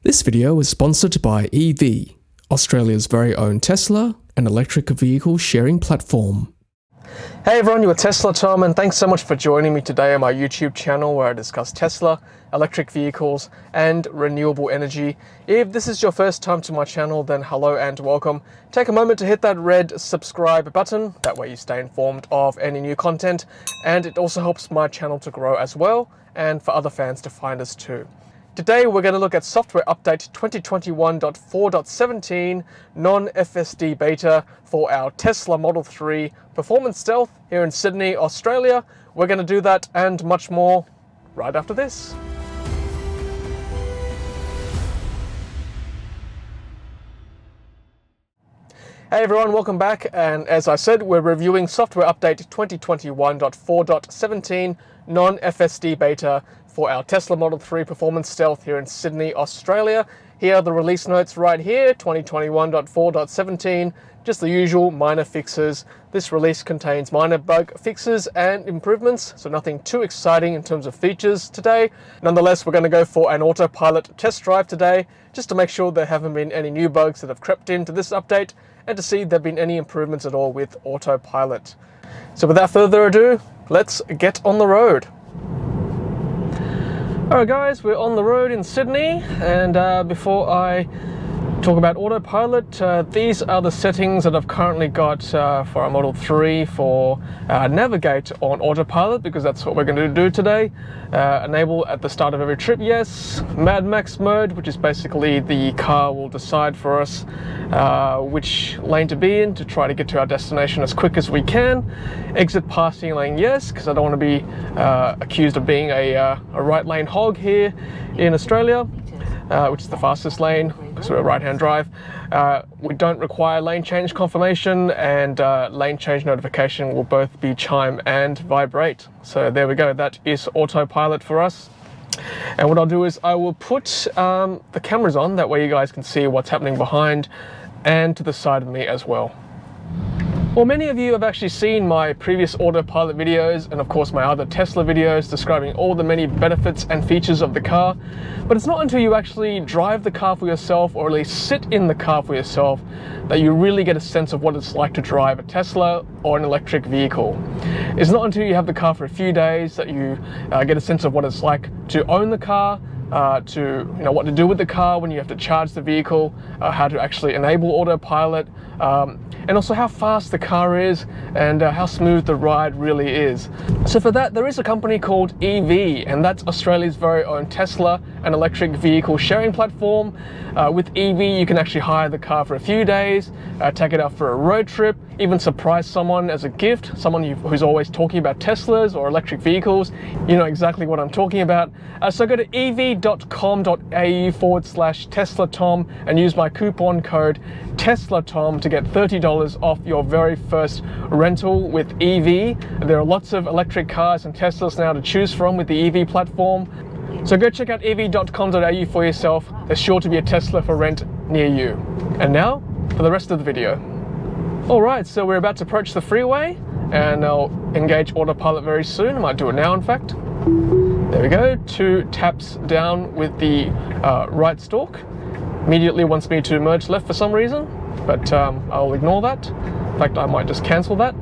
This video is sponsored by evee, Australia's very own Tesla and electric vehicle sharing platform. Hey everyone, you're Tesla Tom, and thanks so much for joining me today on my YouTube channel where I discuss Tesla, electric vehicles, and renewable energy. If this is your first time to my channel, then hello and welcome. Take a moment to hit that red subscribe button, that way you stay informed of any new content, and it also helps my channel to grow as well, and for other fans to find us too. Today we're going to look at software update 2021.4.17 Non-FSD beta for our Tesla Model 3 Performance Stealth here in Sydney, Australia. We're going to do that and much more right after this. Hey everyone, welcome back, and as I said, we're reviewing software update 2021.4.17 Non-FSD beta for our Tesla Model 3 Performance Stealth here in Sydney, Australia. Here are the release notes right here, 2021.4.17, just the usual minor fixes. This release contains minor bug fixes and improvements, so nothing too exciting in terms of features today. Nonetheless, we're going to go for an autopilot test drive today, just to make sure there haven't been any new bugs that have crept into this update, and to see if there have been any improvements at all with autopilot. So without further ado, let's get on the road. Alright guys, we're on the road in Sydney, and before I talk about autopilot, these are the settings that I've currently got for our Model 3 for navigate on autopilot, because that's what we're going to do today. Enable at the start of every trip, yes. Mad Max mode, which is basically the car will decide for us which lane to be in to try to get to our destination as quick as we can. Exit passing lane, yes, because I don't want to be accused of being a right lane hog here in Australia. Which is the fastest lane, because we're a right-hand drive. We don't require lane change confirmation, and lane change notification will both be chime and vibrate. So there we go, that is autopilot for us. And what I'll do is I will put the cameras on, that way you guys can see what's happening behind and to the side of me as well. Well, many of you have actually seen my previous autopilot videos and of course my other Tesla videos describing all the many benefits and features of the car, but it's not until you actually drive the car for yourself, or at least sit in the car for yourself, that you really get a sense of what it's like to drive a Tesla or an electric vehicle. It's not until you have the car for a few days that you get a sense of what it's like to own the car, to what to do with the car when you have to charge the vehicle, how to actually enable autopilot, and also how fast the car is and how smooth the ride really is. So for that, there is a company called evee, and that's Australia's very own Tesla and electric vehicle sharing platform. With evee, you can actually hire the car for a few days, take it out for a road trip, even surprise someone as a gift, someone who's always talking about Teslas or electric vehicles. You know exactly what I'm talking about. So go to evee.com.au/TeslaTom and use my coupon code TeslaTom to get $30 off your very first rental with evee. There are lots of electric cars and Teslas now to choose from with the evee platform. So go check out evee.com.au for yourself. There's sure to be a Tesla for rent near you. And now for the rest of the video. Alright, so we're about to approach the freeway, and I'll engage autopilot very soon. I might do it now, in fact. There we go, 2 taps down with the right stalk. Immediately wants me to merge left for some reason, but I'll ignore that. In fact, I might just cancel that.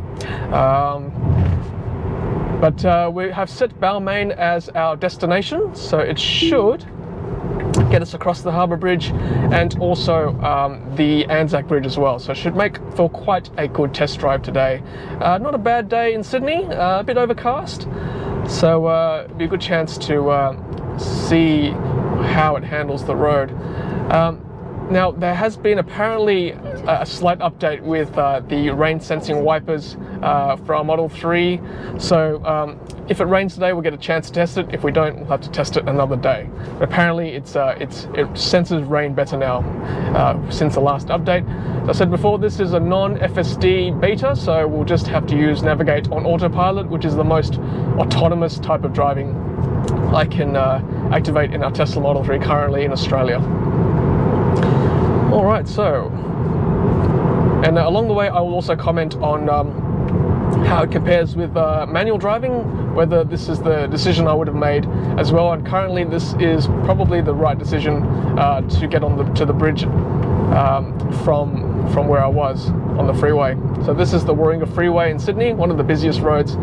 But we have set Balmain as our destination, so it should get us across the Harbour Bridge and also the ANZAC Bridge as well. So it should make for quite a good test drive today. Not a bad day in Sydney, a bit overcast. So it'll be a good chance to see how it handles the road. Now, there has been apparently a slight update with the rain sensing wipers for our Model 3. So if it rains today, we'll get a chance to test it. If we don't, we'll have to test it another day. But apparently it senses rain better now since the last update. As I said before, this is a non-FSD beta, so we'll just have to use navigate on autopilot, which is the most autonomous type of driving I can activate in our Tesla Model 3 currently in Australia. Alright, so, and along the way I will also comment on how it compares with manual driving, whether this is the decision I would have made as well. And currently this is probably the right decision to get on to the bridge from where I was on the freeway. So this is the Warringah Freeway in Sydney, one of the busiest roads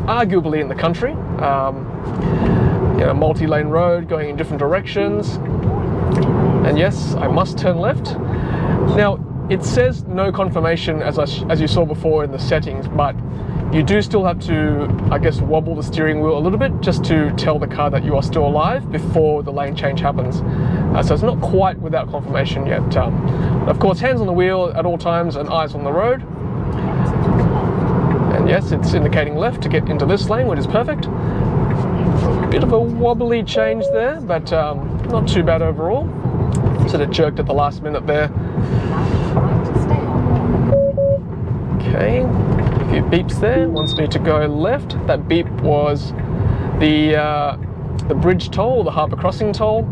arguably in the country. You know, multi-lane road going in different directions. And yes, I must turn left. Now, it says no confirmation as you saw before in the settings, but you do still have to, I guess, wobble the steering wheel a little bit just to tell the car that you are still alive before the lane change happens. So it's not quite without confirmation yet. Of course, hands on the wheel at all times and eyes on the road. And yes, it's indicating left to get into this lane, which is perfect. Bit of a wobbly change there, but not too bad overall. Sort of jerked at the last minute there. Okay, a few beeps there. Wants me to go left. That beep was the bridge toll, the Harbour crossing toll.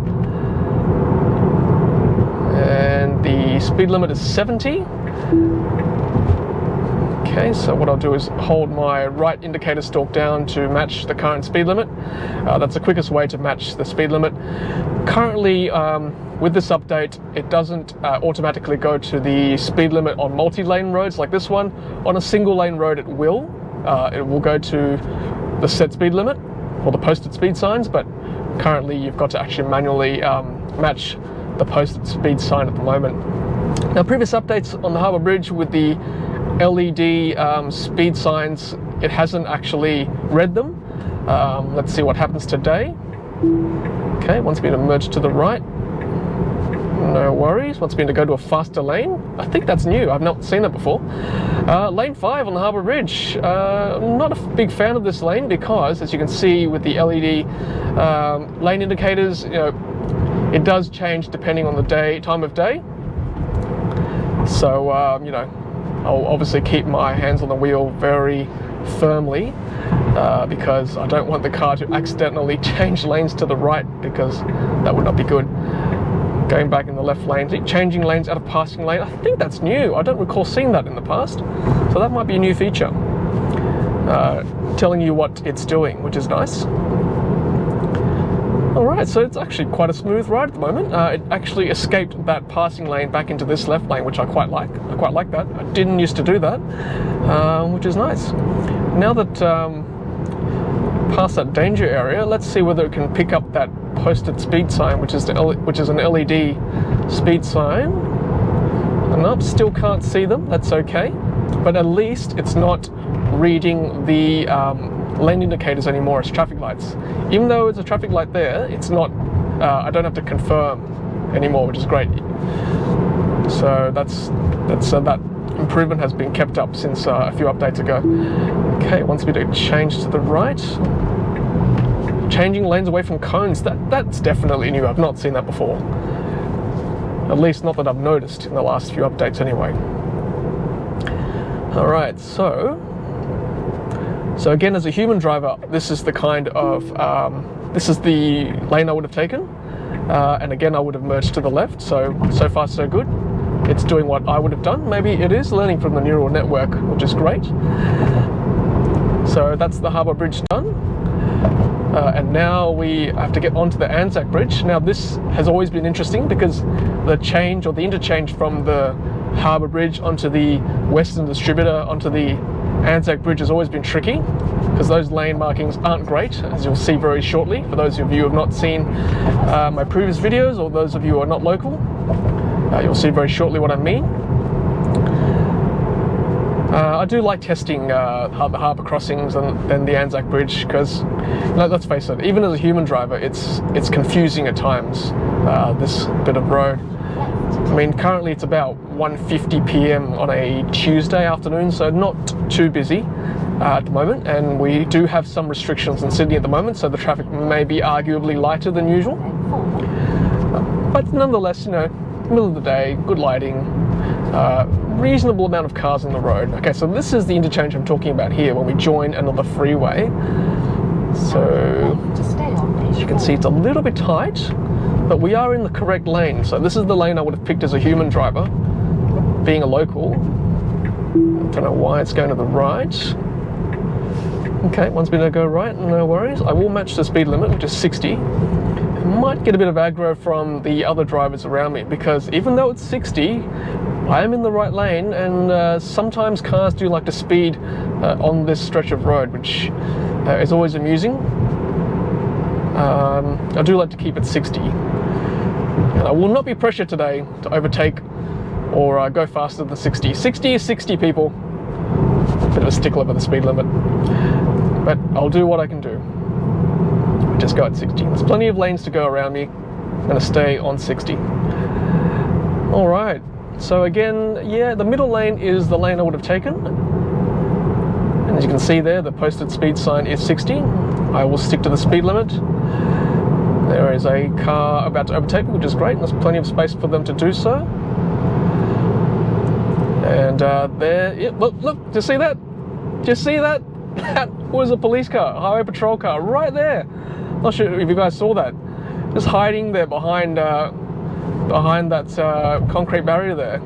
And the speed limit is 70. Okay, so what I'll do is hold my right indicator stalk down to match the current speed limit. That's the quickest way to match the speed limit. Currently, with this update, it doesn't automatically go to the speed limit on multi-lane roads like this one. On a single lane road, it will. It will go to the set speed limit or the posted speed signs, but currently you've got to actually manually match the posted speed sign at the moment. Now, previous updates on the Harbour Bridge with the LED speed signs, it hasn't actually read them. Let's see what happens today. Okay, wants me to merge to the right. No worries. Wants me to go to a faster lane. I think that's new. I've not seen it before. Lane 5 on the Harbour Bridge. I'm not a big fan of this lane because, as you can see with the LED lane indicators, you know, it does change depending on the time of day. So, you know, I'll obviously keep my hands on the wheel very firmly because I don't want the car to accidentally change lanes to the right, because that would not be good. Going back in the left lane, changing lanes out of passing lane, I think that's new. I don't recall seeing that in the past. So that might be a new feature. Telling you what it's doing, which is nice. Alright, so it's actually quite a smooth ride at the moment. It actually escaped that passing lane back into this left lane, which I quite like. I quite like that. I didn't used to do that, which is nice. Now that past that danger area, let's see whether it can pick up that posted speed sign, which is an LED speed sign. And I still can't see them. That's okay, but at least it's not reading the lane indicators anymore as traffic lights. Even though it's a traffic light there, it's not. I don't have to confirm anymore, which is great. So that improvement has been kept up since a few updates ago. Okay, it wants me to change to the right. Changing lanes away from cones. That's definitely new. I've not seen that before. At least not that I've noticed in the last few updates anyway. All right, so again, as a human driver, this is the kind of, this is the lane I would have taken. And again, I would have merged to the left. So far so good. It's doing what I would have done. Maybe it is learning from the neural network, which is great. So that's the Harbour Bridge done. And now we have to get onto the ANZAC Bridge. Now this has always been interesting because the change or the interchange from the Harbour Bridge onto the Western Distributor onto the ANZAC Bridge has always been tricky because those lane markings aren't great, as you'll see very shortly. For those of you who have not seen my previous videos, or those of you who are not local, you'll see very shortly what I mean. I do like testing the harbour crossings and then the ANZAC Bridge because, let's face it, even as a human driver, it's confusing at times, this bit of road. I mean, currently it's about 1:50 p.m. on a Tuesday afternoon, so not too busy at the moment, and we do have some restrictions in Sydney at the moment, so the traffic may be arguably lighter than usual. But nonetheless, you know, middle of the day, good lighting, reasonable amount of cars on the road. Okay, so this is the interchange I'm talking about here when we join another freeway. So as you can see, it's a little bit tight, but we are in the correct lane. So this is the lane I would have picked as a human driver, being a local. Don't know why it's going to the right. Okay, wants me to go right, no worries. I will match the speed limit, which is 60. I might get a bit of aggro from the other drivers around me because even though it's 60, I am in the right lane, and sometimes cars do like to speed on this stretch of road, which is always amusing. I do like to keep it 60. And I will not be pressured today to overtake or go faster than 60. 60 is 60, people. Bit of a stickler for the speed limit. But I'll do what I can do. Just go at 60. There's plenty of lanes to go around me. I'm going to stay on 60. Alright, so again, yeah, the middle lane is the lane I would have taken. And as you can see there, the posted speed sign is 60. I will stick to the speed limit. There is a car about to overtake me, which is great. There's plenty of space for them to do so. And there, yeah, look, do you see that? Do you see that? That was a police car, a highway patrol car, right there. Not sure if you guys saw that. Just hiding there behind that concrete barrier there.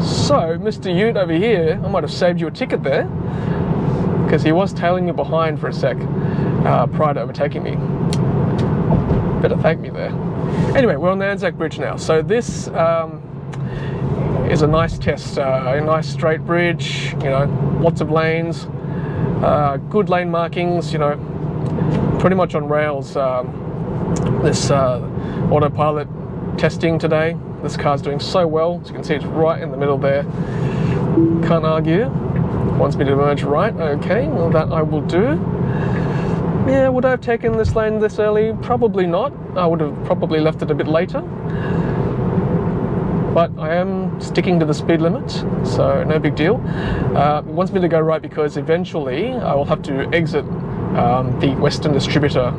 So, Mr. Ute over here, I might have saved you a ticket there, because he was tailing me behind for a sec prior to overtaking me. Better thank me there. Anyway, we're on the ANZAC Bridge now. So this is a nice test, a nice straight bridge, you know, lots of lanes, good lane markings, you know, pretty much on rails. This autopilot testing today, this car's doing so well. As you can see, it's right in the middle there. Can't argue. Wants me to merge right. Okay, well, that I will do. Yeah, would I have taken this lane this early? Probably not. I would have probably left it a bit later. But I am sticking to the speed limit, so no big deal. It wants me to go right because eventually I will have to exit the Western Distributor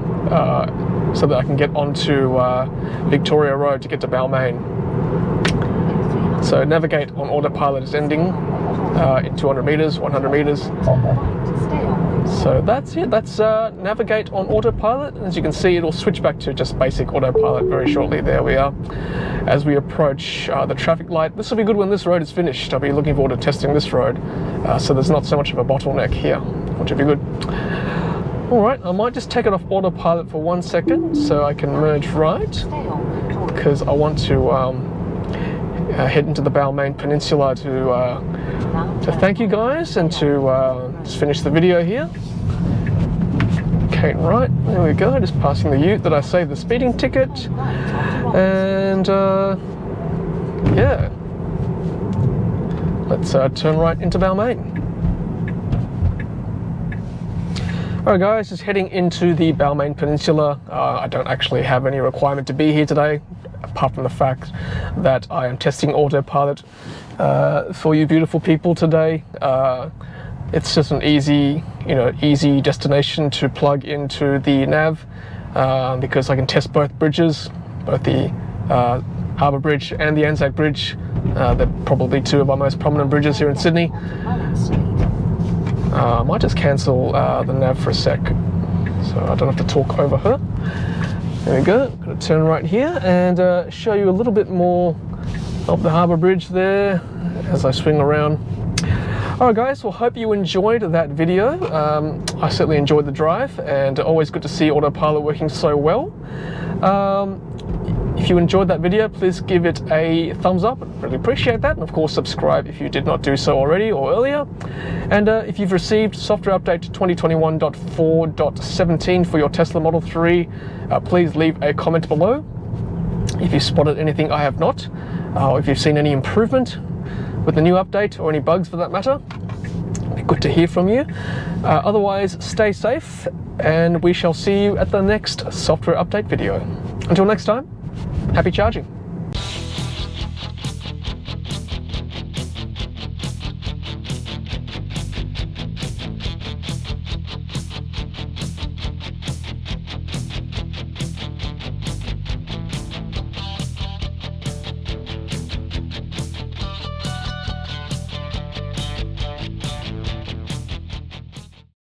so that I can get onto Victoria Road to get to Balmain. So navigate on autopilot is ending in 200 meters, 100 meters. So that's it, that's navigate on autopilot. As you can see, it'll switch back to just basic autopilot very shortly. There we are. As we approach the traffic light, this will be good when this road is finished. I'll be looking forward to testing this road. So there's not so much of a bottleneck here, which will be good. All right, I might just take it off autopilot for 1 second so I can merge right, because I want to head into the Balmain Peninsula to thank you guys and to just finish the video here. Okay, right, there we go, just passing the ute that I saved the speeding ticket. And yeah, let's turn right into Balmain. Alright guys, just heading into the Balmain Peninsula. I don't actually have any requirement to be here today, apart from the fact that I am testing autopilot for you beautiful people today. It's just an easy, easy destination to plug into the nav because I can test both bridges, both the Harbour Bridge and the ANZAC Bridge. They're probably two of our most prominent bridges here in Sydney. I might just cancel the nav for a sec, so I don't have to talk over her. There we go. I'm going to turn right here and show you a little bit more of the Harbour Bridge there as I swing around. Alright guys, well, hope you enjoyed that video. I certainly enjoyed the drive, and always good to see autopilot working so well. If you enjoyed that video, please give it a thumbs up. I'd really appreciate that. And of course, subscribe if you did not do so already or earlier. And if you've received software update 2021.4.17 for your Tesla Model 3, please leave a comment below. If you spotted anything I have not, or if you've seen any improvement with the new update or any bugs for that matter, it'd be good to hear from you. Otherwise, stay safe, and we shall see you at the next software update video. Until next time, happy charging.